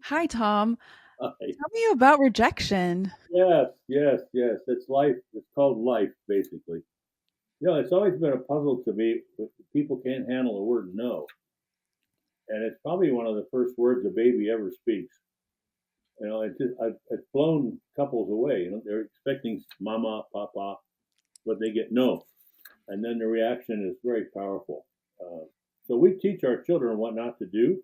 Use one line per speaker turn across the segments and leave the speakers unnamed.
Hi, Tom.
Hi.
Tell me about rejection.
Yes, yes, yes. It's life. It's called life, basically. It's always been a puzzle to me. When people can't handle the word no, and it's probably one of the first words a baby ever speaks. It's blown couples away. They're expecting mama, papa, but they get no, and then the reaction is very powerful. Uh, so we teach our children what not to do.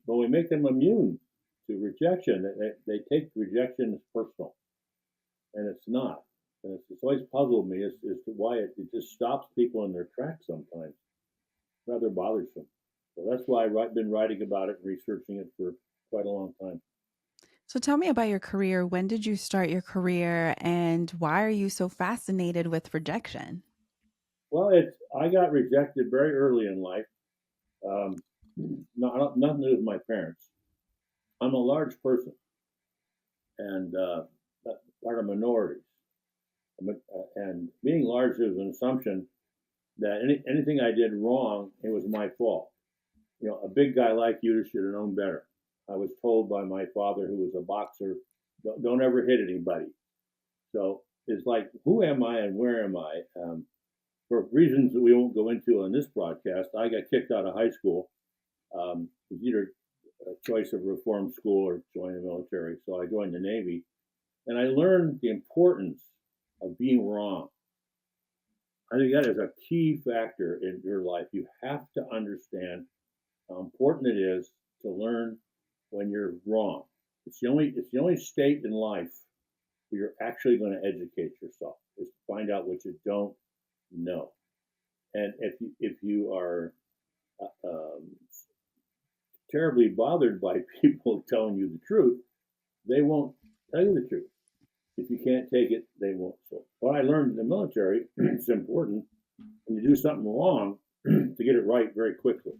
But we make them immune to rejection. They take rejection as personal, and it's not. And it's always puzzled me as to why it just stops people in their tracks sometimes. Rather bothersome. So that's why I've been writing about it and researching it for quite a long time.
So tell me about your career. When did you start your career and why are you so fascinated with rejection?
Well, it's I got rejected very early in life. Um, nothing to do with my parents. I'm a large person and part of minorities. And being large is an assumption that anything I did wrong, it was my fault. A big guy like you should have known better. I was told by my father, who was a boxer, don't ever hit anybody. So it's like, who am I and where am I? For reasons that we won't go into on this broadcast, I got kicked out of high school. It was either a choice of reform school or join the military. So I joined the Navy, and I learned the importance of being wrong. I think that is a key factor in your life. You have to understand how important it is to learn when you're wrong. It's the only state in life where you're actually going to educate yourself is to find out what you don't know. And if you are terribly bothered by people telling you the truth, they won't tell you the truth. If you can't take it, they won't. So what I learned in the military, it's important when you do something wrong to get it right very quickly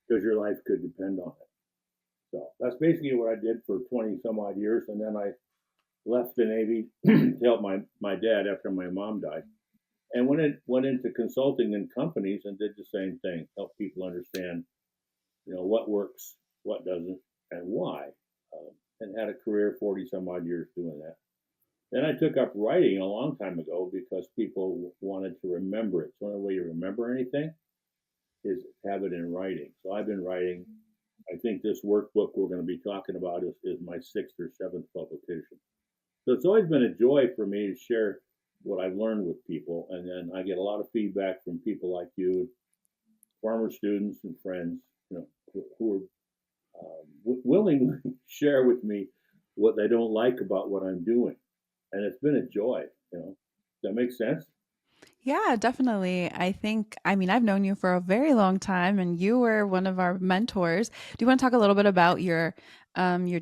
because your life could depend on it. So that's basically what I did for 20 some odd years. And then I left the Navy to help my dad after my mom died. And went into consulting in companies and did the same thing, help people understand, what works, what doesn't, and why. And had a career 40 some odd years doing that. Then I took up writing a long time ago because people wanted to remember it. So the only way you remember anything is have it in writing. So I've been writing. I think this workbook we're going to be talking about is my sixth or seventh publication. So it's always been a joy for me to share what I've learned with people. And then I get a lot of feedback from people like you, former students and friends, who are willingly share with me what they don't like about what I'm doing. And it's been a joy. Does that make sense?
Yeah, definitely. I've known you for a very long time and you were one of our mentors. Do you want to talk a little bit about your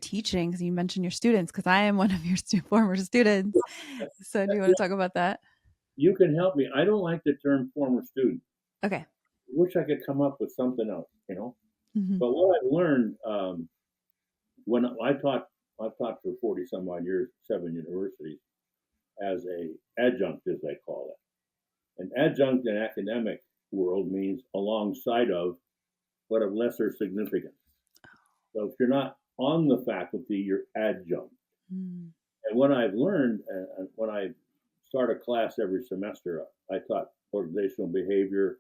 teaching? Because you mentioned your students, because I am one of your former students. So do you want to talk about that?
You can help me. I don't like the term former student.
Okay.
I wish I could come up with something else.
Mhm.
But what I've learned when I've taught for 40 some odd years, 7 universities as a adjunct, as they call it. An adjunct in academic world means alongside of, but of lesser significance. So if you're not on the faculty, you're adjunct.
Mm.
And what I've learned when I start a class every semester, I taught organizational behavior,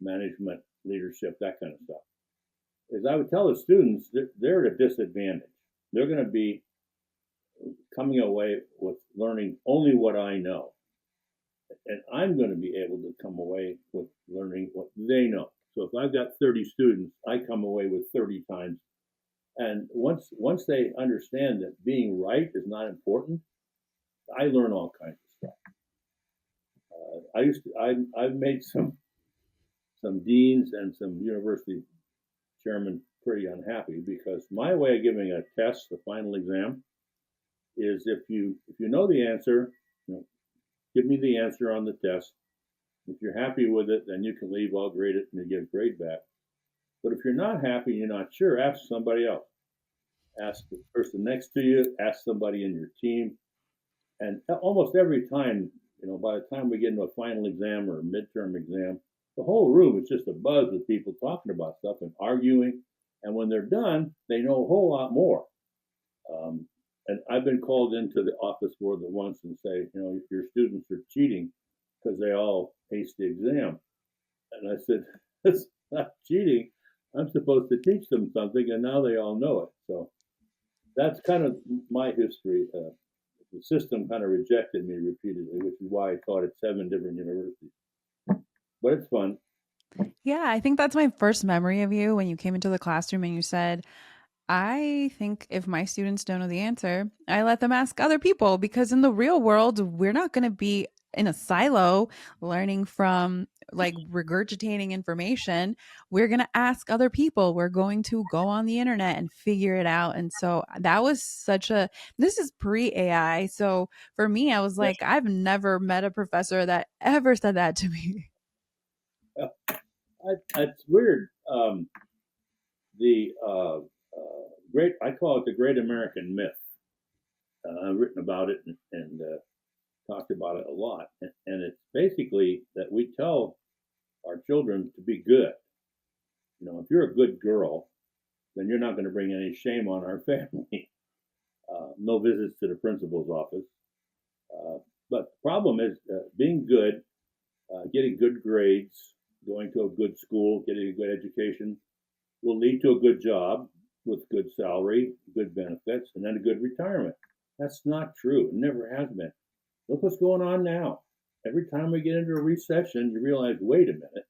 management, leadership, that kind of stuff, is I would tell the students that they're at a disadvantage. They're going to be coming away with learning only what I know. And I'm going to be able to come away with learning what they know. So if I've got 30 students, I come away with 30 times. And once they understand that being right is not important, I learn all kinds of stuff. I've made some deans and some university chairman pretty unhappy because my way of giving a test, the final exam, is if you know the answer, give me the answer on the test. If you're happy with it, then you can leave. I'll grade it and you get a grade back. But if you're not happy, you're not sure, ask somebody else. Ask the person next to you. Ask somebody in your team. And almost every time, by the time we get into a final exam or a midterm exam, the whole room is just a buzz with people talking about stuff and arguing. And when they're done, they know a whole lot more. Um, and I've been called into the office more than once and say, your students are cheating because they all aced the exam. And I said, that's not cheating. I'm supposed to teach them something, and now they all know it. So that's kind of my history. The system kind of rejected me repeatedly, which is why I taught at 7 different universities. But it's fun.
Yeah, I think that's my first memory of you when you came into the classroom and you said, I think if my students don't know the answer, I let them ask other people because in the real world, we're not going to be in a silo learning from like regurgitating information. We're going to ask other people. We're going to go on the internet and figure it out. And so that was such a, this is pre AI. So for me, I was
Yeah,
like, I've never met a professor that ever said that to me.
it's weird. The great, I call it the Great American Myth. I've written about it and talked about it a lot. And it's basically that we tell our children to be good. If you're a good girl, then you're not going to bring any shame on our family. No visits to the principal's office. Uh, but the problem is being good, getting good grades, going to a good school, getting a good education will lead to a good job with good salary, good benefits, and then a good retirement. That's not true. It never has been. Look what's going on now. Every time we get into a recession, you realize, wait a minute.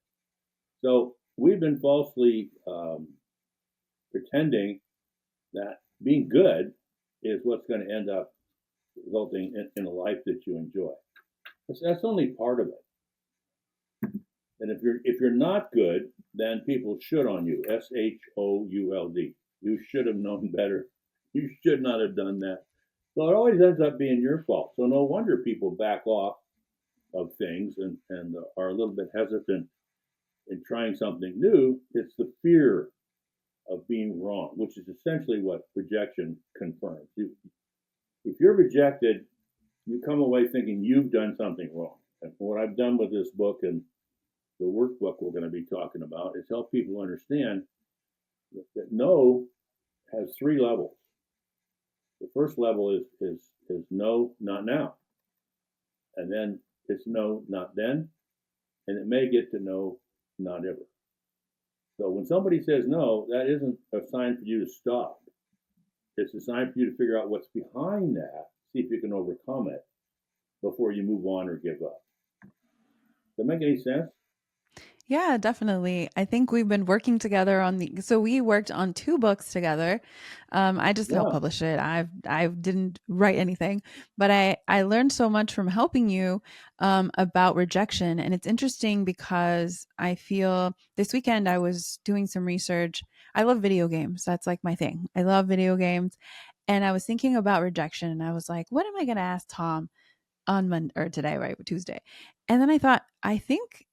So we've been falsely pretending that being good is what's going to end up resulting in a life that you enjoy. That's only part of it. And if you're not good, then people should on you. SHOULD. You should have known better. You should not have done that. So it always ends up being your fault. So no wonder people back off of things and are a little bit hesitant in trying something new. It's the fear of being wrong, which is essentially what rejection confirms. If you're rejected, you come away thinking you've done something wrong. And what I've done with this book and the workbook we're going to be talking about is help people understand that no has 3 levels. The first level is no, not now, and then it's no, not then, and it may get to no, not ever. So when somebody says no, that isn't a sign for you to stop. It's a sign for you to figure out what's behind that, see if you can overcome it before you move on or give up. Does that make any sense?
Yeah, definitely. I think we've been working together on the so we worked on 2 books together. I just helped
Yeah.
publish it. I didn't write anything, but I learned so much from helping you about rejection. And it's interesting because I feel this weekend I was doing some research. I love video games. That's like my thing. I love video games. And I was thinking about rejection and I was like, what am I gonna ask Tom on Monday or today, right? Tuesday. And then I thought, I think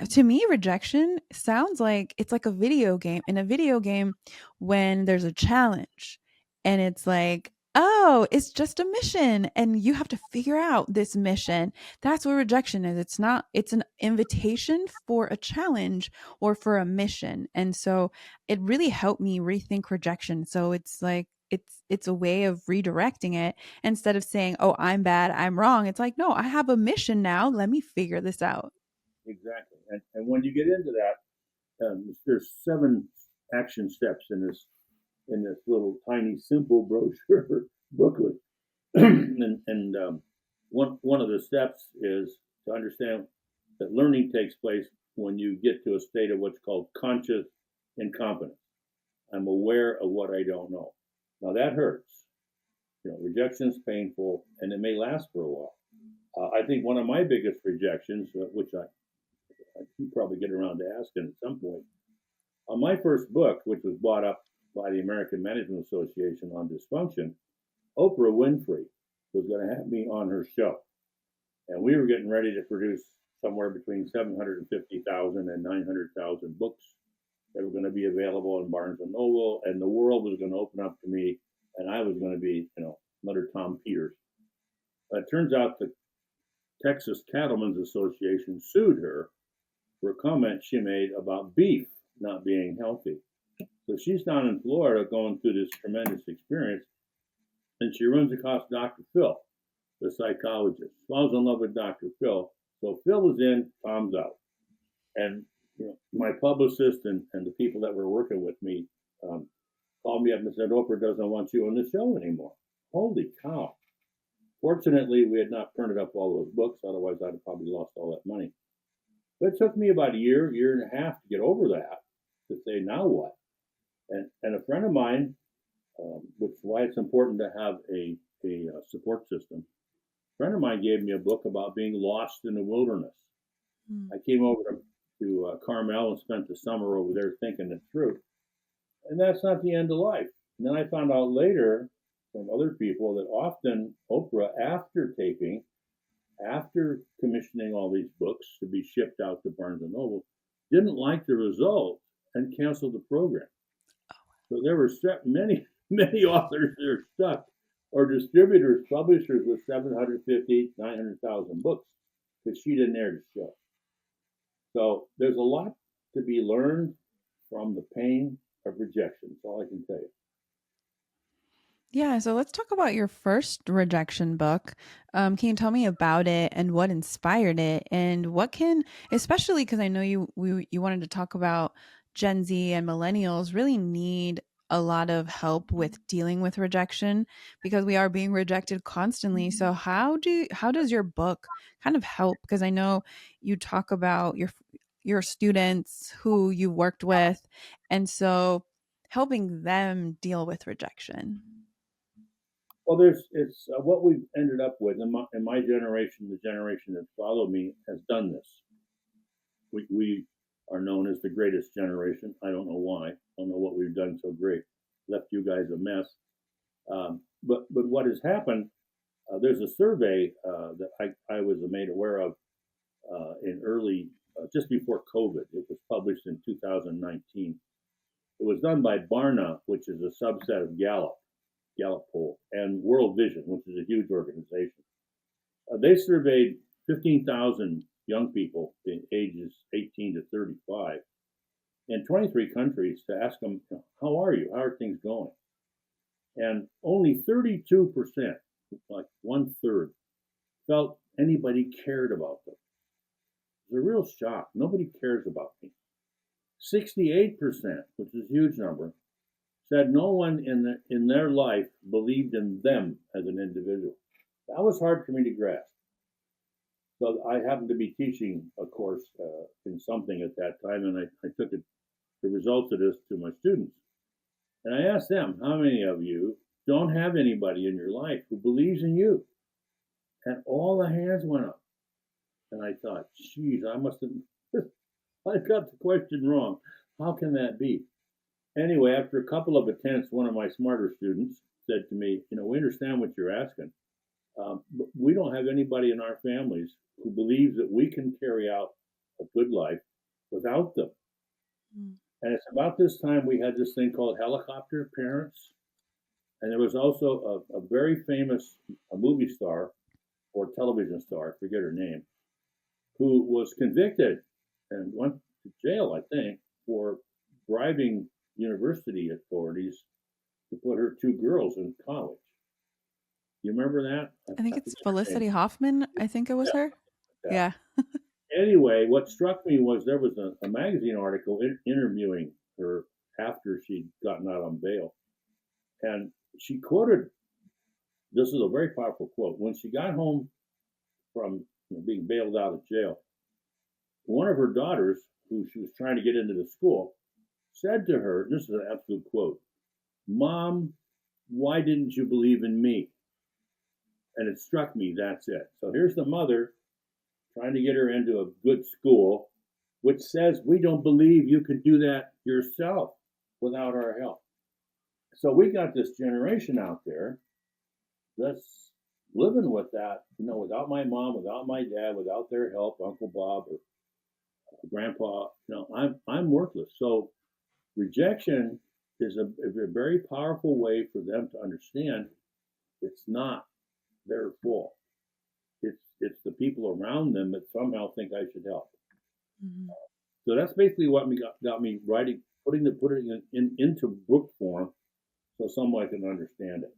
to me, rejection sounds like it's like a video game. In a video game, when there's a challenge and it's like, oh, it's just a mission and you have to figure out this mission. That's what rejection is. It's not, it's an invitation for a challenge or for a mission. And so it really helped me rethink rejection. So it's like, it's a way of redirecting it instead of saying, "Oh, I'm bad, I'm wrong." It's like, "No, I have a mission now. Let me figure this out."
Exactly. And when you get into that, there's 7 action steps in this little tiny simple brochure booklet. and one of the steps is to understand that learning takes place when you get to a state of what's called conscious incompetence. I'm aware of what I don't know. Now that hurts. Rejection is painful and it may last for a while. I think one of my biggest rejections, which I can probably get around to asking at some point, on my first book, which was bought up by the American Management Association on dysfunction, Oprah Winfrey was going to have me on her show. And we were getting ready to produce somewhere between 750,000 and 900,000 books that were going to be available in Barnes and Noble, and the world was going to open up to me, and I was going to be, another Tom Peters. It turns out the Texas Cattlemen's Association sued her for a comment she made about beef not being healthy. So she's down in Florida going through this tremendous experience, and she runs across Dr. Phil, the psychologist. Falls in love with Dr. Phil. So Phil was in, Tom's out. And my publicist and the people that were working with me um, called me up and said, Oprah doesn't want you on the show anymore. Holy cow. Fortunately, we had not printed up all those books. Otherwise, I'd have probably lost all that money. But it took me about a year and a half to get over that, to say, now what? And a friend of mine, which is why it's important to have a support system, a friend of mine gave me a book about being lost in the wilderness.
Mm.
I came over to Carmel and spent the summer over there thinking it through. And that's not the end of life. And then I found out later from other people that often Oprah, after taping, after commissioning all these books to be shipped out to Barnes and Noble, didn't like the result and canceled the program. So there were many, many authors that are stuck, or distributors, publishers with 750, 900,000 books because she didn't air the show. So there's a lot to be learned from the pain of rejection. That's all I can tell you.
Yeah, so let's talk about your first rejection book. Can you tell me about it and what inspired it, and what can, especially because I know you wanted to talk about Gen Z and millennials really need a lot of help with dealing with rejection because we are being rejected constantly. So how does your book kind of help? Because I know you talk about your students who you worked with, and so helping them deal with rejection.
Well, it's what we've ended up with in my generation. The generation that followed me has done this. We are known as the greatest generation. I don't know why. I don't know what we've done so great. Left you guys a mess. But what has happened? There's a survey that I was made aware of in early just before COVID. It was published in 2019. It was done by Barna, which is a subset of Gallup poll, and World Vision, which is a huge organization. They surveyed 15,000 young people in ages 18 to 35 in 23 countries to ask them, how are you? How are things going? And only 32%, like one third, felt anybody cared about them. It's a real shock. Nobody cares about me. 68%, which is a huge number, said no one in their life believed in them as an individual. That was hard for me to grasp. So I happened to be teaching a course in something at that time, and I took the results of this to my students. And I asked them, how many of you don't have anybody in your life who believes in you? And all the hands went up. And I thought, geez, I must have, I got the question wrong. How can that be? Anyway, after a couple of attempts, one of my smarter students said to me, we understand what you're asking. But we don't have anybody in our families who believes that we can carry out a good life without them.
Mm.
And it's about this time we had this thing called helicopter parents. And there was also a very famous movie star or television star, I forget her name, who was convicted and went to jail, I think, for bribing university authorities to put her two girls in college. You remember that?
I think
I
it's
forget her name.
Felicity Hoffman. I think it was
Yeah,
her.
yeah.
Yeah.
Anyway, what struck me was there was a magazine article interviewing her after she'd gotten out on bail. And she quoted this is a very powerful quote. When she got home from being bailed out of jail, one of her daughters, who she was trying to get into the school, said to her, this is an absolute quote, Mom, why didn't you believe in me? And it struck me, that's it. So here's the mother trying to get her into a good school, which says we don't believe you can do that yourself without our help. So we got this generation out there that's living with that, without my mom, without my dad, without their help, Uncle Bob or Grandpa, I'm worthless. So rejection is a very powerful way for them to understand it's not their fault. It's the people around them that somehow think I should help.
Mhm.
So that's basically what got me writing putting it into book form so someone can understand it.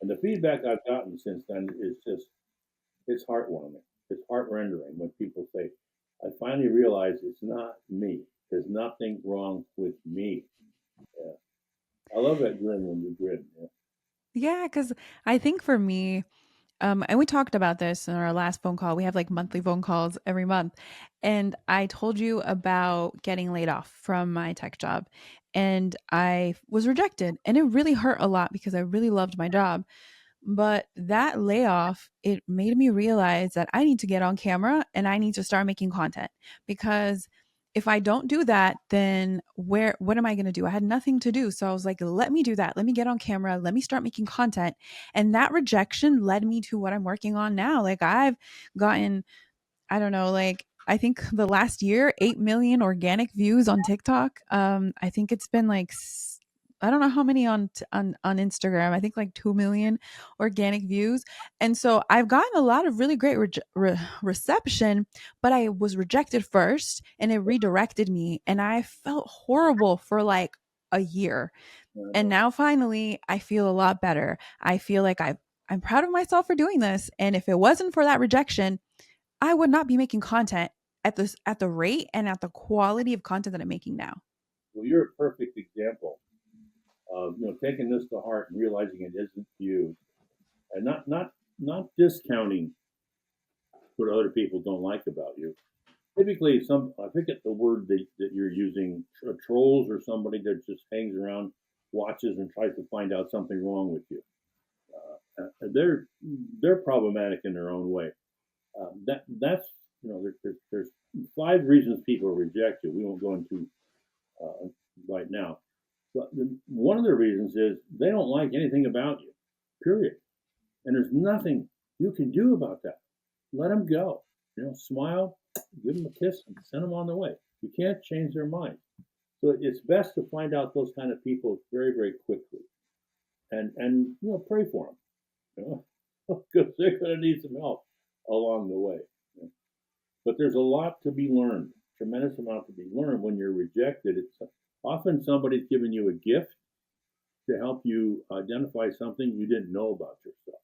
And the feedback I've gotten since then is just it's heartwarming. It's heart rendering when people say, "I finally realize it's not me. There's nothing wrong with me." Yeah. I love that grin when you grin. Yeah.
Yeah, because I think for me, and we talked about this in our last phone call. We have like monthly phone calls every month. And I told you about getting laid off from my tech job. And I was rejected. And it really hurt a lot because I really loved my job. But that layoff, it made me realize that I need to get on camera and I need to start making content because if I don't do that, then what am I going to do? I had nothing to do. So I was like, let me do that. Let me get on camera. Let me start making content. And that rejection led me to what I'm working on now. Like I've gotten I don't know, like I think the last year, 8 million organic views on TikTok. I think it's been like I don't know how many on Instagram. I think like 2 million organic views. And so I've gotten a lot of really great reception, but I was rejected first and it redirected me and I felt horrible for like a year. And now finally I feel a lot better. I feel like I'm proud of myself for doing this. And if it wasn't for that rejection, I would not be making content at the rate and at the quality of content that I'm making now.
Well, you're a perfect example of taking this to heart and realizing it isn't you, and not discounting what other people don't like about you. Typically, I forget the word that you're using, trolls or somebody that just hangs around, watches, and tries to find out something wrong with you. They're problematic in their own way. That's there's 5 reasons people reject you. We won't go into uh, right now, but one of the reasons is they don't like anything about you. Period. And there's nothing you can do about that. Let them go. Smile, give them a kiss, and send them on their way. You can't change their mind. So it's best to find out those kind of people very, very quickly, and pray for them. Because they're going to need some help along the way. But there's a lot to be learned, tremendous amount to be learned when you're rejected. It's often somebody's giving you a gift to help you identify something you didn't know about yourself,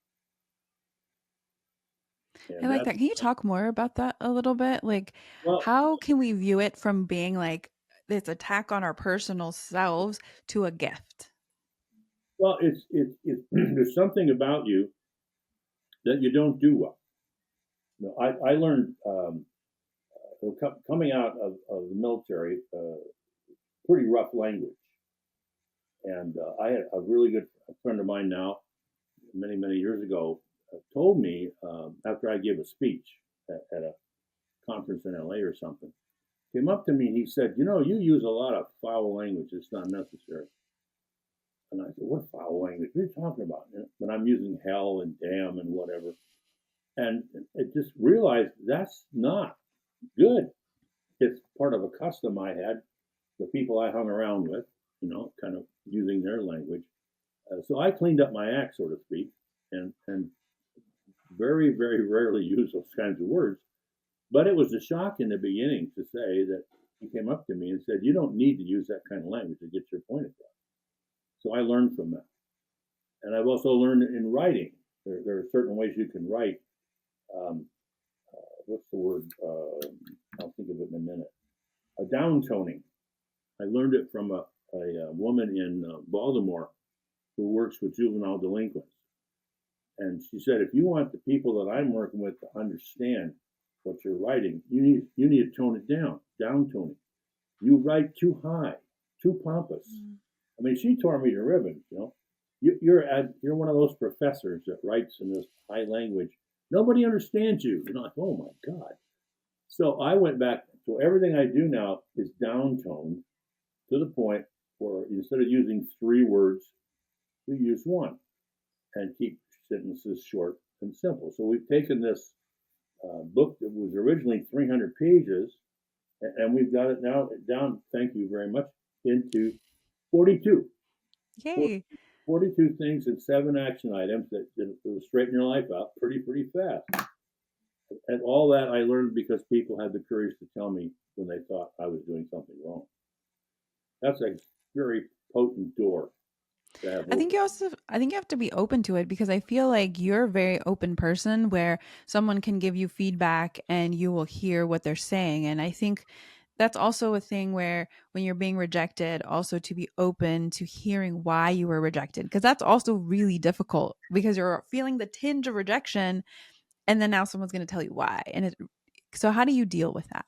I
and
like that. Can you talk more about that a little bit? Like,
well,
how can we view it from being like this attack on our personal selves to a gift?
it's there's something about you that you don't do well. I learned coming out of the military, pretty rough language. And I had a really good friend of mine now, many years ago, told me after I gave a speech at a conference in LA or something, came up to me and he said, you use a lot of foul language. It's not necessary. And I said, what foul language? What are you talking about? When I'm using hell and damn and whatever. And it just realized that's not good. It's part of a custom I had, the people I hung around with, kind of using their language. So I cleaned up my act, so to speak, and very, very rarely use those kinds of words. But it was a shock in the beginning to say that he came up to me and said, "You don't need to use that kind of language to get your point across." So I learned from that, and I've also learned in writing. There are certain ways you can write. Um, what's the word? I'll think of it in a minute. A downtoning. I learned it from a woman in Baltimore who works with juvenile delinquents. And she said, if you want the people that I'm working with to understand what you're writing, you need to tone it down, downtoning. You write too high, too pompous.
Mm.
I mean, she tore me to ribbons. You're one of those professors that writes in this high language. Nobody understands you. You're like, oh my god. So I went back. So everything I do now is downtoned to the point where instead of using 3 words, we use one and keep sentences short and simple. So we've taken this book that was originally 300 pages and we've got it now down, thank you very much, into 42.
Yay.
42 things and 7 action items that will straighten your life out pretty fast. And all that I learned because people had the courage to tell me when they thought I was doing something wrong. That's a very potent door to have open.
I think you have to be open to it because I feel like you're a very open person where someone can give you feedback and you will hear what they're saying. And I think that's also a thing where when you're being rejected, also to be open to hearing why you were rejected. Because that's also really difficult because you're feeling the tinge of rejection and then now someone's going to tell you why. So how do you deal with that?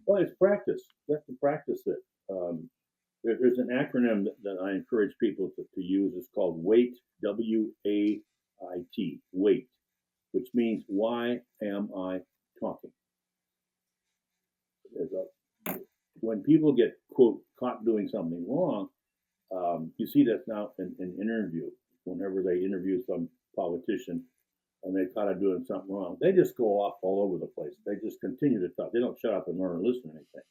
Well, it's practice. You have to practice it. Um, there's an acronym that I encourage people to use. It's called WAIT, WAIT, WAIT, which means why am I talking? When people get, quote, caught doing something wrong, you see that now in interview. Whenever they interview some politician and they caught him doing something wrong, they just go off all over the place. They just continue to talk. They don't shut up and learn or listen to anything.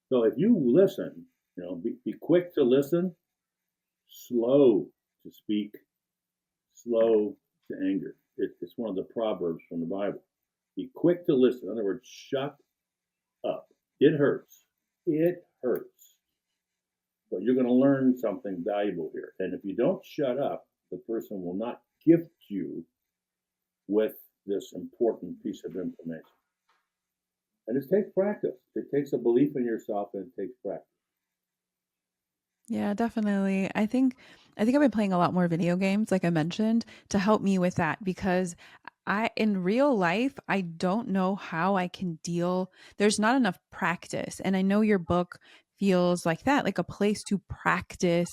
So if you listen, be quick to listen, slow to speak, slow to anger. It's one of the proverbs from the Bible. Be quick to listen. In other words, shut up. It hurts. It hurts. But you're going to learn something valuable here. And if you don't shut up, the person will not gift you with this important piece of information. And it takes practice. It takes a belief in yourself and it takes practice.
Yeah, definitely. I think I've been playing a lot more video games like I mentioned to help me with that because I in real life I don't know how I can deal. There's not enough practice. And I know your book feels like that, like a place to practice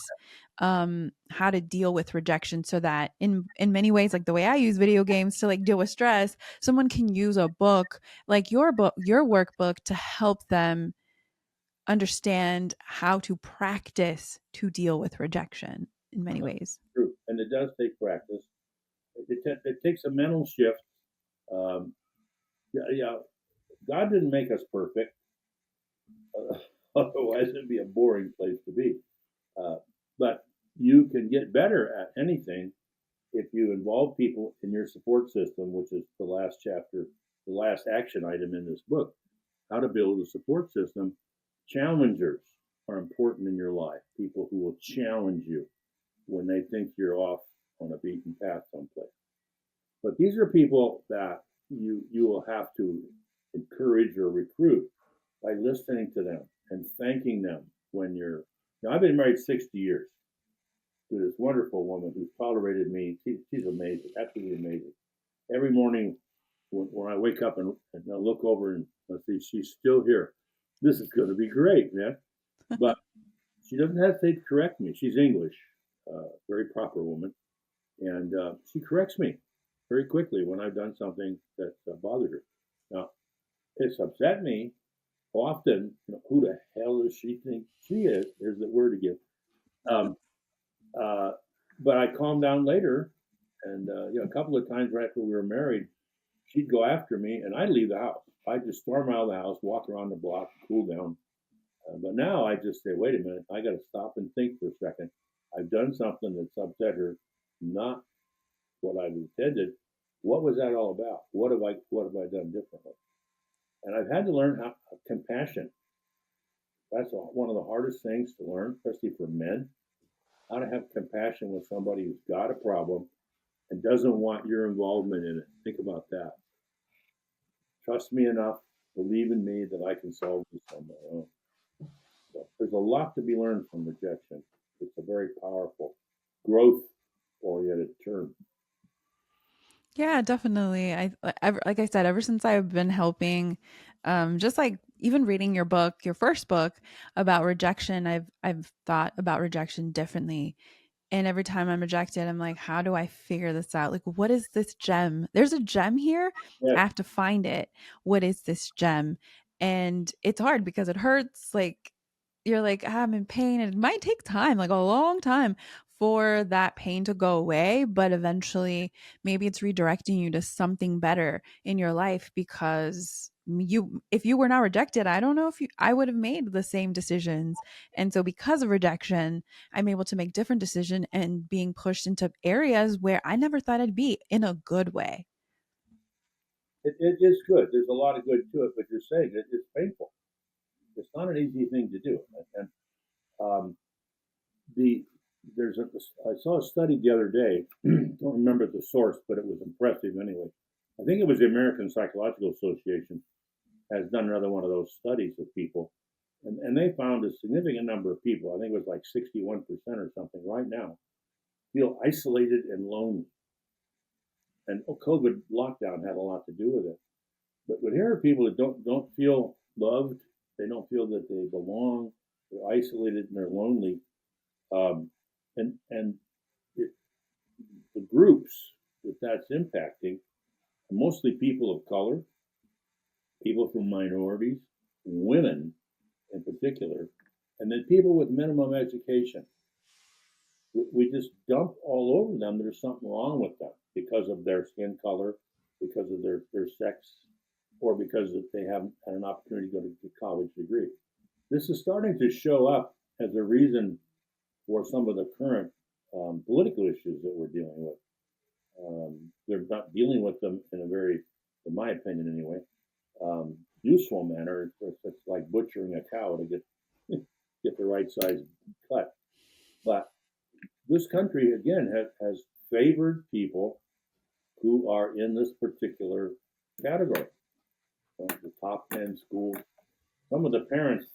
how to deal with rejection so that in many ways like the way I use video games to like deal with stress, someone can use a book like your workbook to help them understand how to practice to deal with rejection in many ways.
True. And it does take practice. It takes a mental shift. Um, yeah, yeah, God didn't make us perfect. Otherwise, it'd be a boring place to be. Uh, but you can get better at anything if you involve people in your support system, which is the last chapter, the last action item in this book, how to build a support system. Challengers are important in your life, people who will challenge you when they think you're off on a beaten path someplace. But these are people that you will have to encourage or recruit by listening to them and thanking them when you're. I've been married 60 years to this wonderful woman who's tolerated me. She's amazing, absolutely amazing. Every morning when I wake up and I look over and I see she's still here. This is going to be great, man. But she doesn't hesitate to correct me. She's English, very proper woman, and she corrects me very quickly when I've done something that bothered her. Now, it's upset me often. Who the hell does she think she is? There's the word again. Um, uh, but I calmed down later, and a couple of times right after we were married, she'd go after me, and I'd leave the house. I'd just storm out of the house, walk around the block, cool down. But now I just say, wait a minute, I got to stop and think for a second. I've done something that's upset her, not what I intended. What was that all about? What have I done differently? And I've had to learn how compassion. That's one of the hardest things to learn, especially for men. How to have compassion with somebody who's got a problem and doesn't want your involvement in it. Think about that. Trust me enough, believe in me that I can solve this on my own. So there's a lot to be learned from rejection. It's a very powerful, growth oriented term.
Yeah, definitely. Like I said, ever since I've been helping, just like even reading your book, your first book about rejection, I've thought about rejection differently. And every time I'm rejected, I'm like, how do I figure this out? Like, what is this gem? There's a gem here. I
Yes,
have to find it. What is this gem? And it's hard because it hurts. Like, you're like, "Ah, I'm in pain. And it might take time, like a long time for that pain to go away. But eventually, maybe it's redirecting you to something better in your life because if you were not rejected, I don't know if I would have made the same decisions. And so, because of rejection, I'm able to make different decisions and being pushed into areas where I never thought I'd be in a good way.
it is good. There's a lot of good to it, but you're saying it's painful. It's not an easy thing to do. Um, the there's a I saw a study the other day. Don't remember the source, but it was impressive anyway. I think it was the American Psychological Association has done another one of those studies of people, and they found a significant number of people. I think it was like 61% or something right now feel isolated and lonely. And COVID lockdown had a lot to do with it. But here are people that don't feel loved. They don't feel that they belong. They're isolated and they're lonely. And it, the groups that that's impacting are mostly people of color, people from minorities, women in particular, and then people with minimum education. We just dump all over them. There's something wrong with them because of their skin color, because of their sex, or because they haven't had an opportunity to go to a college degree. This is starting to show up as a reason for some of the current political issues that we're dealing with. They're not dealing with them in a very, in my opinion anyway, useful manner. It's like butchering a cow to get get the right size cut. But this country again has favored people who are in this particular category. So the top 10 schools. Some of the parents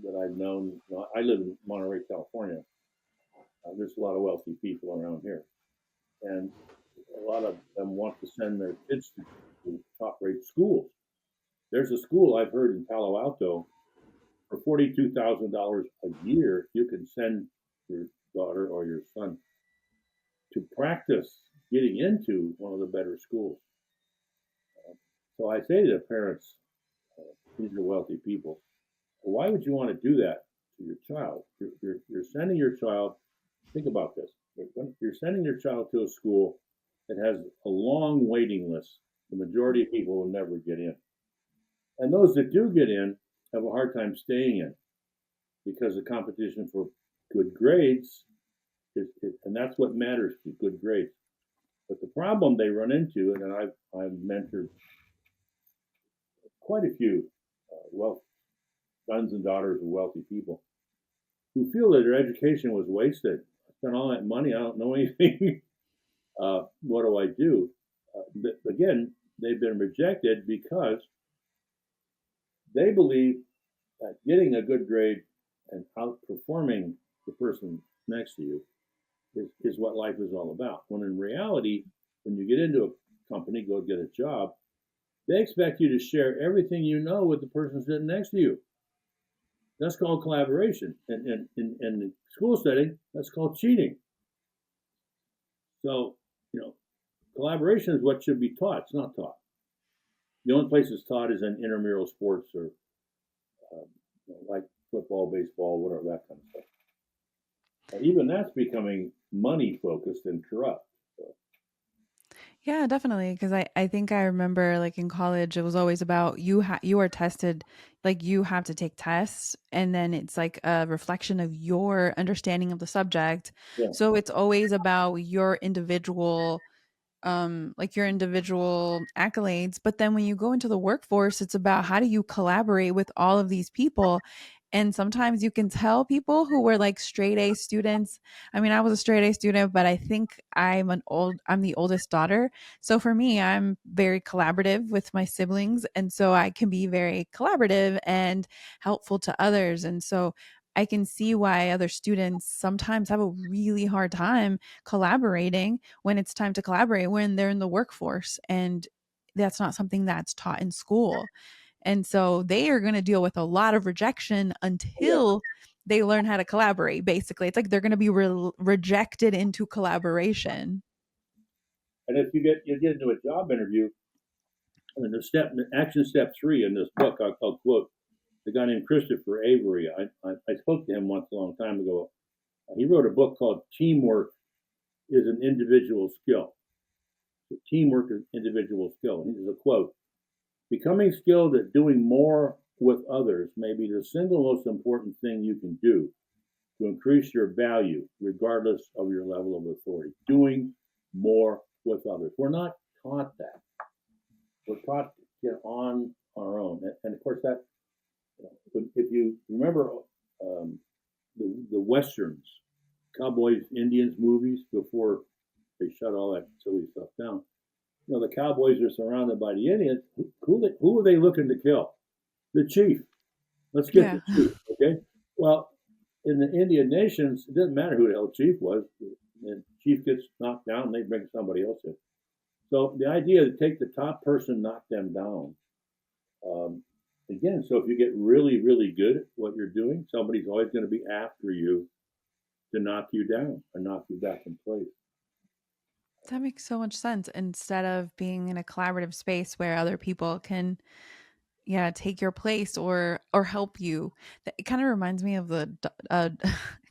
that I've known, I live in Monterey, California. There's a lot of wealthy people around here, and a lot of them want to send their kids to top-rate schools. There's a school I've heard in Palo Alto for $42,000 a year. You can send your daughter or your son to practice getting into one of the better schools. So I say to the parents, these are wealthy people. Why would you want to do that to your child? You're sending your child, think about this. You're sending your child to a school that has a long waiting list. The majority of people will never get in. And those that do get in have a hard time staying in because the competition for good grades and that's what matters to good grades. But the problem they run into, and I've mentored quite a few wealth sons and daughters of wealthy people who feel that their education was wasted. I spent all that money, I don't know anything. What do I do? Again, they've been rejected because they believe that getting a good grade and outperforming the person next to you is what life is all about. When in reality, when you get into a company, go get a job, they expect you to share everything you know with the person sitting next to you. That's called collaboration. And in the school setting, that's called cheating. So, you know, collaboration is what should be taught. It's not taught. The only place it's taught is in intramural sports or like football, baseball, whatever, that kind of stuff. Even that's becoming money focused and corrupt. So,
Yeah, definitely. Because I think I remember like in college, it was always about you are tested, like you have to take tests, and then it's like a reflection of your understanding of the subject.
yeah,
So it's always about your individual like your individual accolades, but then when you go into the workforce it's about how do you collaborate with all of these people. And sometimes you can tell people who were like straight A students. I mean, I was a straight A student, but I think I'm the oldest daughter. So for me, I'm very collaborative with my siblings, and so I can be very collaborative and helpful to others. And so I can see why other students sometimes have a really hard time collaborating when it's time to collaborate when they're in the workforce, and that's not something that's taught in school. And so they are going to deal with a lot of rejection
yeah.
until they learn how to collaborate. Basically, it's like they're going to be rejected into collaboration.
And if you get into a job interview, and the action step 3 in this book, I'll quote the guy named Christopher Avery. I spoke to him once a long time ago. He wrote a book called Teamwork is an Individual Skill. So teamwork is individual skill. And here's a quote: becoming skilled at doing more with others may be the single most important thing you can do to increase your value, regardless of your level of authority. Doing more with others. We're not taught that. We're taught to get on our own. And of course, that if you remember um, the westerns, cowboys, Indians movies before they shut all that silly stuff down. You know, the cowboys are surrounded by the Indians. Who are they looking to kill? The chief. Let's get
Yeah.
the chief. Okay. Well, in the Indian nations, it doesn't matter who the hell chief was. And chief gets knocked down, and they bring somebody else in. So the idea to take the top person, knock them down. Um, again, so if you get really, really good at what you're doing, somebody's always going to be after you to knock you down or knock you back in place.
That makes so much sense. Instead of being in a collaborative space where other people can, yeah, take your place or help you. It kind of reminds me of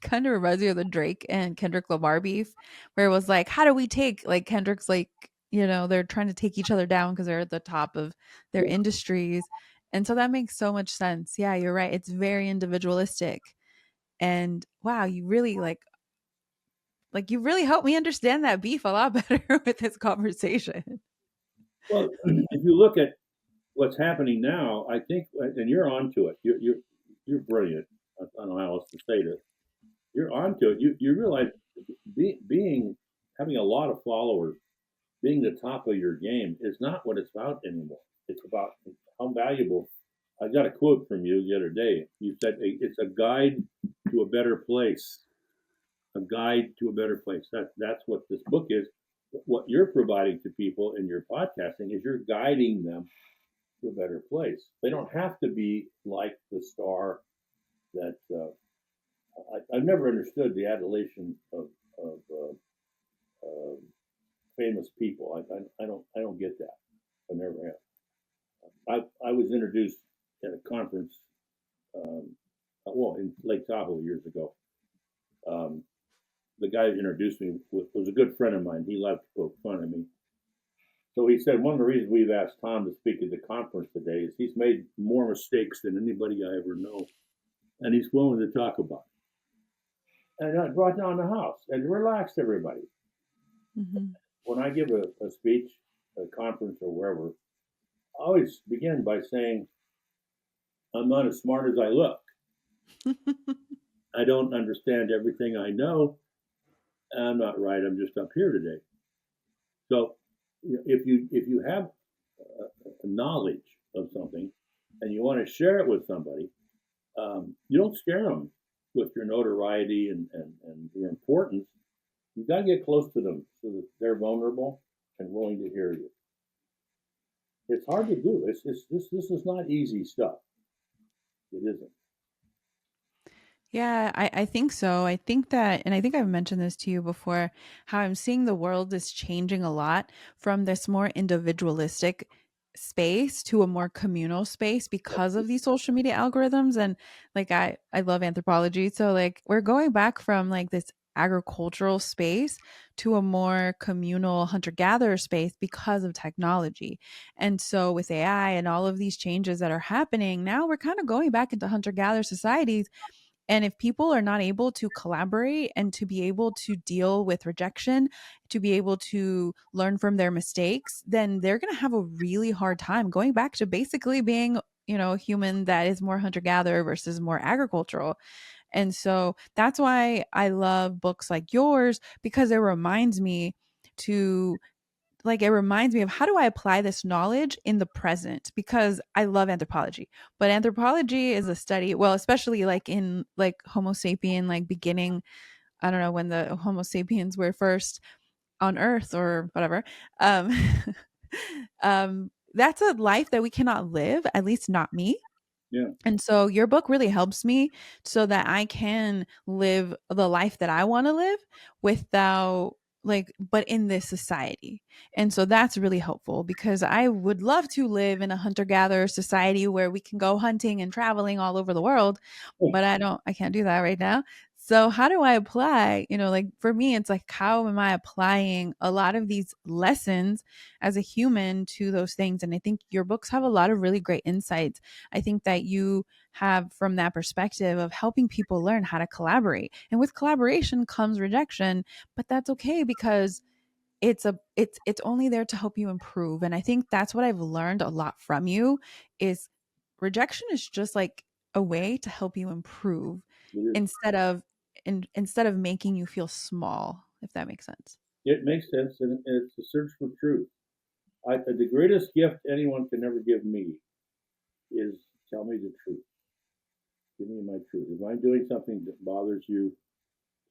kind of reminds me of the Drake and Kendrick Lamar beef, where it was like, how do we take, like, Kendrick's like, they're trying to take each other down because they're at the top of their
Yeah.
industries. And so that makes so much sense. Yeah, you're right. It's very individualistic. And wow, you really like you really helped me understand that beef a lot better with this conversation.
Well, if you look at what's happening now, I think, and you're onto it. You're brilliant. I don't know how else to say this. You're onto it. You realize being having a lot of followers, being the top of your game is not what it's about anymore. It's about how valuable. I got a quote from you the other day. You said it's a guide to a better place. A guide to a better place. That's what this book is. What you're providing to people in your podcasting is you're guiding them to a better place. They don't have to be like the star that I've never understood the adulation of uh, famous people. I don't get that. I never have. I was introduced at a conference, well, in Lake Tahoe years ago. Um, the guy that introduced me was a good friend of mine. He loved to poke fun at me. So he said one of the reasons we've asked Tom to speak at the conference today is he's made more mistakes than anybody I ever know, and he's willing to talk about it. And I brought down the house and relaxed everybody.
Hmm.
When I give a speech, a conference, or wherever, I always begin by saying, I'm not as smart as I look. I don't understand everything I know. I'm not right. I'm just up here today. So if you have a knowledge of something and you want to share it with somebody, you don't scare them with your notoriety and your importance. You got to get close to them so that they're vulnerable and willing to hear you. It's hard to do. This is not easy stuff. It isn't.
Yeah, I think so. I think that, and I think I've mentioned this to you before, how I'm seeing the world is changing a lot from this more individualistic space to a more communal space because of these social media algorithms. And like, I love anthropology. So like we're going back from like this agricultural space to a more communal hunter-gatherer space because of technology. And so with AI and all of these changes that are happening, now we're kind of going back into hunter-gatherer societies, and if people are not able to collaborate and to be able to deal with rejection, to be able to learn from their mistakes, then they're going to have a really hard time going back to basically being, a human that is more hunter gatherer versus more agricultural. And so that's why I love books like yours, because to it reminds me of how do I apply this knowledge in the present, because I love anthropology. But anthropology is a study, well, especially like in like Homo sapien, like beginning, I don't know when the Homo sapiens were first on earth or whatever. Um that's a life that we cannot live, at least not me.
Yeah.
And so your book really helps me so that I can live the life that I want to live without but in this society. And so that's really helpful because I would love to live in a hunter gatherer society where we can go hunting and traveling all over the world, but I can't do that right now. So how do I apply, like for me, it's like, how am I applying a lot of these lessons as a human to those things? And I think your books have a lot of really great insights. I think that you have from that perspective of helping people learn how to collaborate. And with collaboration comes rejection, but that's okay because it's only there to help you improve. And I think that's what I've learned a lot from you is rejection is just like a way to help you improve.
It is.
instead of instead of making you feel small, if that makes sense.
It makes sense, and it's a search for truth. The greatest gift anyone can ever give me is tell me the truth. Give me my truth. If I'm doing something that bothers you,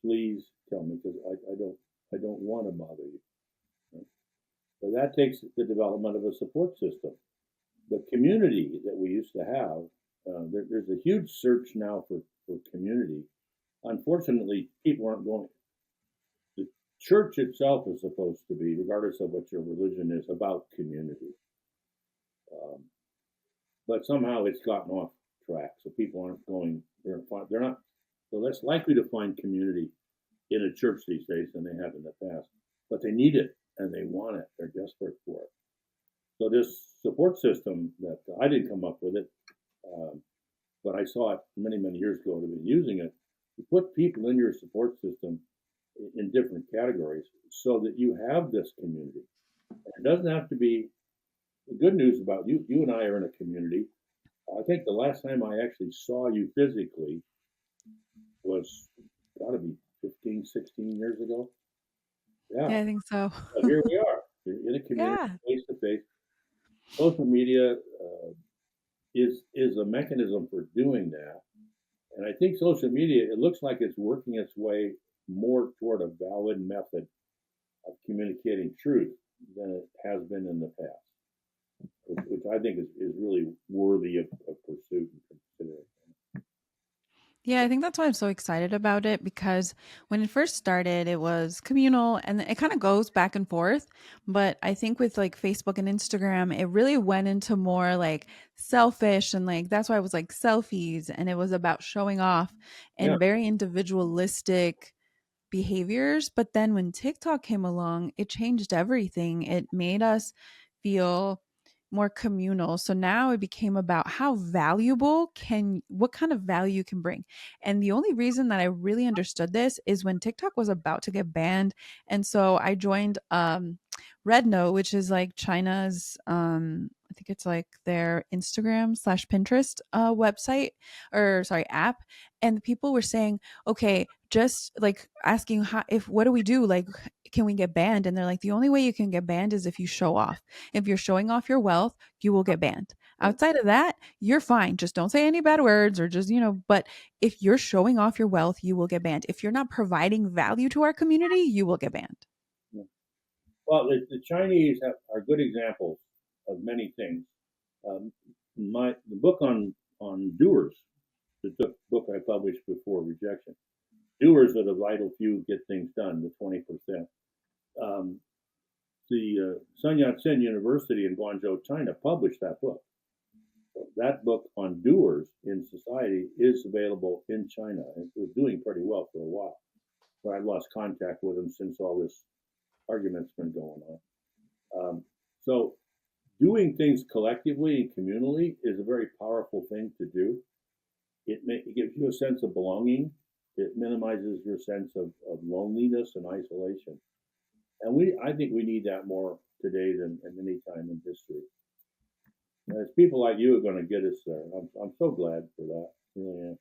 please tell me because I don't want to bother you. Right? So that takes the development of a support system. The community that we used to have, there's a huge search now for community. Unfortunately, people aren't going. The church itself is supposed to be, regardless of what your religion is, about community. Um, but somehow it's gotten off track, so people aren't going. They're not. So less likely to find community in a church these days than they have in the past. But they need it and they want it. They're desperate for it. So this support system that I didn't come up with it, um, but I saw it many, many years ago and have been using it. You put people in your support system in different categories so that you have this community. It doesn't have to be the good news about you. You and I are in a community. I think the last time I actually saw you physically was got to be 15, 16 years ago. Yeah.
Yeah, I think so.
But here we are in a community
Yeah.
face to face. Social media is a mechanism for doing that. And I think social media, it looks like it's working its way more toward a valid method of communicating truth than it has been in the past, which I think is really worthy of pursuit and consideration.
Yeah, I think that's why I'm so excited about it because when it first started, it was communal and it kind of goes back and forth. But I think with like Facebook and Instagram, it really went into more like selfish and like that's why it was like selfies and it was about showing off
Yeah,
and very individualistic behaviors. But then when TikTok came along, it changed everything. It made us feel more communal. So now it became about how valuable can, what kind of value you can bring. And the only reason that I really understood this is when TikTok was about to get banned. And so I joined Red Note, which is like China's I think it's like their Instagram slash Pinterest website or sorry, app. And the people were saying, okay, just like asking how, if what do we do? Like, can we get banned? And they're like, the only way you can get banned is if you show off. If you're showing off your wealth, you will get banned.
yeah,
Outside of that, you're fine. Just don't say any bad words or just, but if you're showing off your wealth, you will get banned. If you're not providing value to our community, you will get banned.
yeah. Well, the Chinese are good examples of many things. Um, the book on doers, the book I published before Rejection. Doers are the vital few get things done, the 20%. Um, the Sun Yat-sen University in Guangzhou, China, published that book. So that book on doers in society is available in China. It was doing pretty well for a while, but I've lost contact with them since all this argument's been going on. So doing things collectively and communally is a very powerful thing to do. It gives you a sense of belonging. It minimizes your sense of loneliness and isolation. And I think we need that more today than at any time in history. And it's people like you are going to get us there. I'm so glad for that. Really am.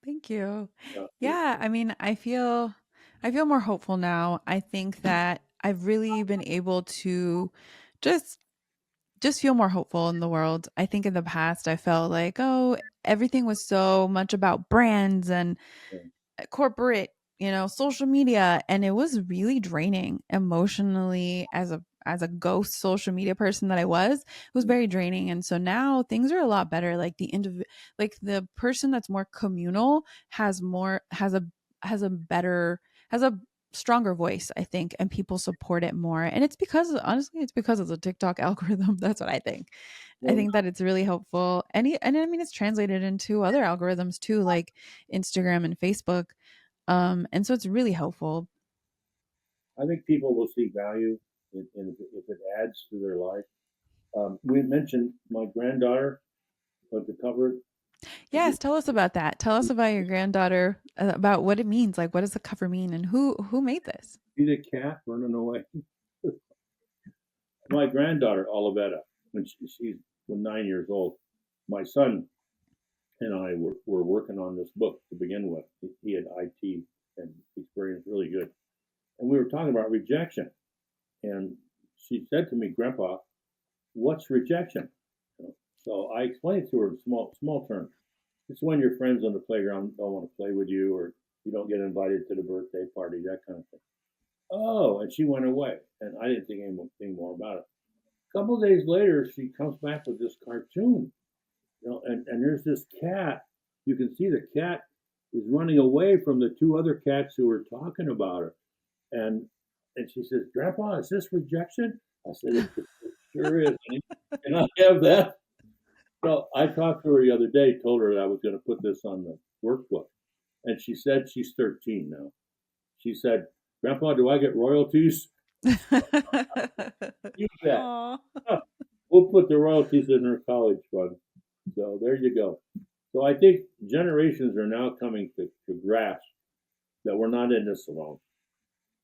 Thank you.
Yeah,
Yeah, I mean, I feel more hopeful now. I think that I've really been able to just just feel more hopeful in the world. I think in the past I felt like, oh, everything was so much about brands and
yeah,
corporate, social media, and it was really draining emotionally as a ghost social media person that I was. It was
yeah,
very draining. And so now things are a lot better. Like like the person that's more communal has a better has a stronger voice, I think, and people support it more. And it's because honestly, it's because of the TikTok algorithm. That's what I think. I
well,
think that it's really helpful. And I mean it's translated into other algorithms too, like Instagram and Facebook. And so it's really helpful.
I think people will see value if it adds to their life. We mentioned my granddaughter, but to cover it,
Yes, tell us about that. Tell us about your granddaughter, about what it means. Like, what does the cover mean, and who made this?
see the cat running away. My granddaughter, Olivetta, when she's 9 years old, my son and I were working on this book to begin with. He had IT and experience, really good, and we were talking about rejection. And she said to me, "Grandpa, what's rejection?" You know, so I explained to her in small terms. It's when your friends on the playground don't want to play with you, or you don't get invited to the birthday party, that kind of thing. Oh, and she went away, and I didn't think anything more about it. A couple of days later, she comes back with this cartoon, and there's this cat. You can see the cat is running away from the two other cats who were talking about her, and she says, "Grandpa, is this rejection?" I said, "It sure is. Can I have that?" So I talked to her the other day, told her that I was going to put this on the workbook, and she said she's 13 now. She said, "Grandpa, do I get royalties?" You bet.
Aw.
We'll put the royalties in her college fund. So there you go. So I think generations are now coming to grasp that we're not in this alone.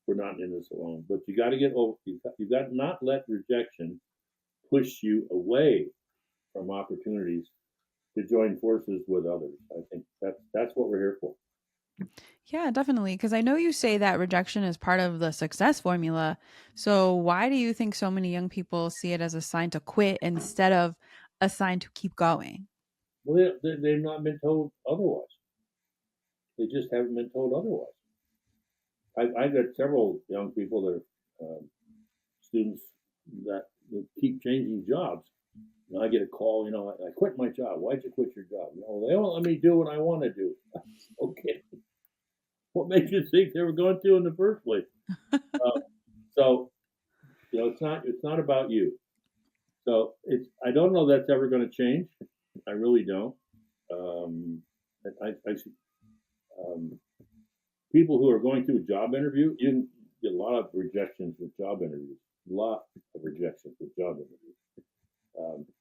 We're not in this alone. But you got to get over. You got to not let rejection push you away from opportunities to join forces with others. I think that's what we're here for.
Yeah, definitely. Because I know you say that rejection is part of the success formula. So, why do you think so many young people see it as a sign to quit instead of a sign to keep going?
Well, they've not been told otherwise. They just haven't been told otherwise. I've got several young people that are students that keep changing jobs. I get a call, I quit my job. Why'd you quit your job? They won't let me do what I want to do. Okay, what made you think they were going to in the first place? Uh, so it's not about you. So I don't know that's ever going to change. I really don't. Um, I um, People who are going through a job interview, you can get a lot of rejections with job interviews. A lot of rejections with job interviews.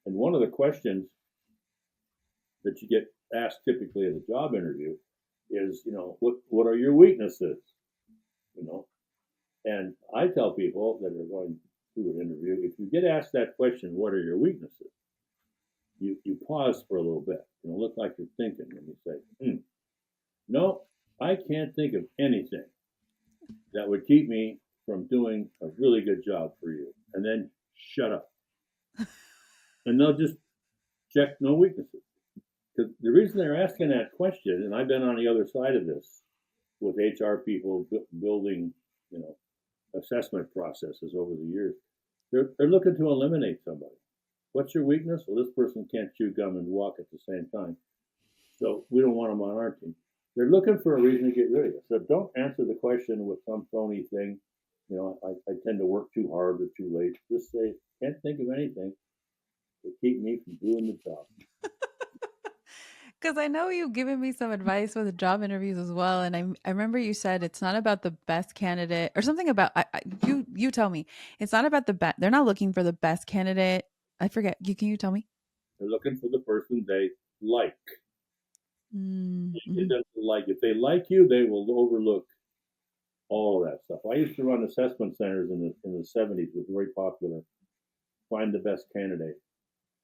And one of the questions that you get asked typically at a job interview is, what are your weaknesses? You know, and I tell people that are going through an interview, if you get asked that question, what are your weaknesses? You pause for a little bit, look like you're thinking, and you say, no, I can't think of anything that would keep me from doing a really good job for you. And then shut up. And they'll just check no weaknesses. Because the reason they're asking that question, and I've been on the other side of this with HR people building, you know, assessment processes over the years, they're looking to eliminate somebody. What's your weakness? Well, this person can't chew gum and walk at the same time. So we don't want them on our team. They're looking for a reason to get rid of you. So don't answer the question with some phony thing. I tend to work too hard or too late. Just say, can't think of anything to keep me from doing the job.
Because I know you've given me some advice with job interviews as well, and I remember you said it's not about the best candidate or something about you tell me it's not about the best. They're not looking for the best candidate. I forget. Can you tell me?
They're looking for the person they like. It
Mm-hmm.
doesn't like if they like you, they will overlook all of that stuff. I used to run assessment centers in the 70s, was very popular. Find the best candidate,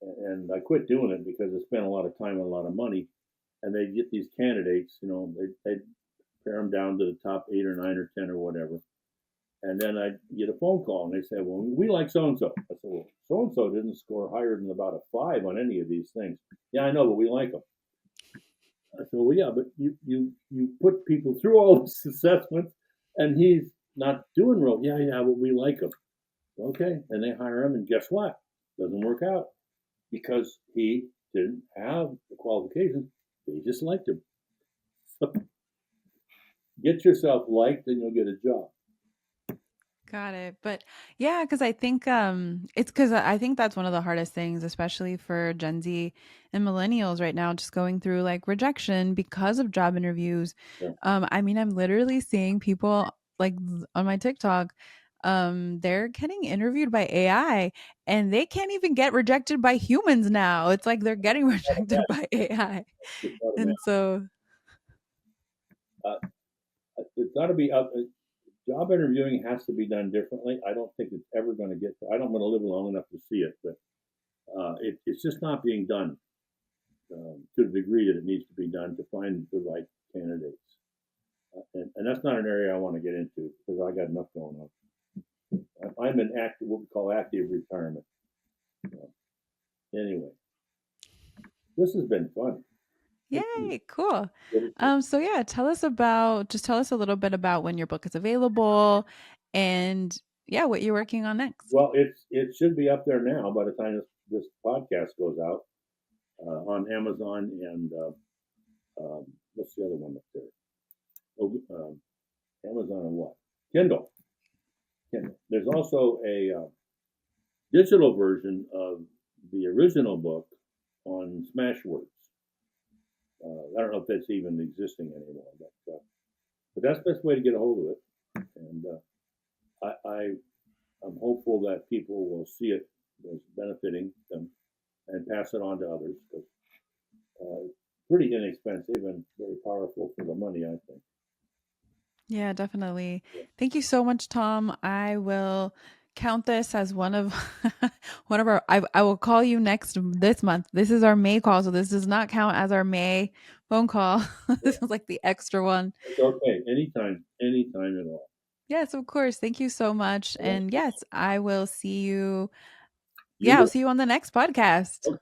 and I quit doing it because I spent a lot of time and a lot of money, and they get these candidates, they pare them down to the top 8 or 9 or 10 or whatever, and then I get a phone call and they say, "Well, we like so and so." I said, "Well, so and so didn't score higher than about a 5 on any of these things." "Yeah, I know, but we like them." I said, "Well, yeah, but you put people through all this assessments, and he's not doing real." "Yeah, yeah, but we like him." Okay, and they hire him, and guess what? Doesn't work out because he didn't have the qualifications. They just liked him. So get yourself liked, and you'll get a job.
Got it. But yeah, because I think it's because I think that's one of the hardest things, especially for Gen Z and millennials right now, just going through like rejection because of job interviews.
Yeah,
I mean, I'm literally seeing people like on my TikTok, they're getting interviewed by AI and they can't even get rejected by humans now. It's like they're getting rejected by AI.
it's not a man.
And so
Uh, it's got to be up. Job interviewing has to be done differently. I don't think it's ever going to get. I don't want to live long enough to see it, but it's just not being done to the degree that it needs to be done to find the right candidates. And that's not an area I want to get into because I got enough going on. I'm in active, what we call active retirement. Anyway, this has been fun. Thank you.
Yay, cool. So yeah, tell us a little bit about when your book is available and yeah, what you're working on next.
Well, it should be up there now by the time this podcast goes out on Amazon and what's the other one up there? Oh, Amazon and what? Kindle. Kindle. There's also a digital version of the original book on Smashwords. I don't know if that's even existing anymore, but that's the best way to get a hold of it. And I'm hopeful that people will see it as benefiting them and pass it on to others. Because pretty inexpensive and very powerful for the money, I think.
Yeah, definitely.
Yeah.
Thank you so much, Tom. I will count this as one of one of our I will call you next this month. This is our May call, so this does not count as our May phone call. This
Yeah.
is like the extra one.
It's okay. Anytime, anytime at all.
Yes, of course. Thank you so much.
All right.
And yes, I will see you.
You
Yeah, I'll
will.
see you on the next podcast.
Okay.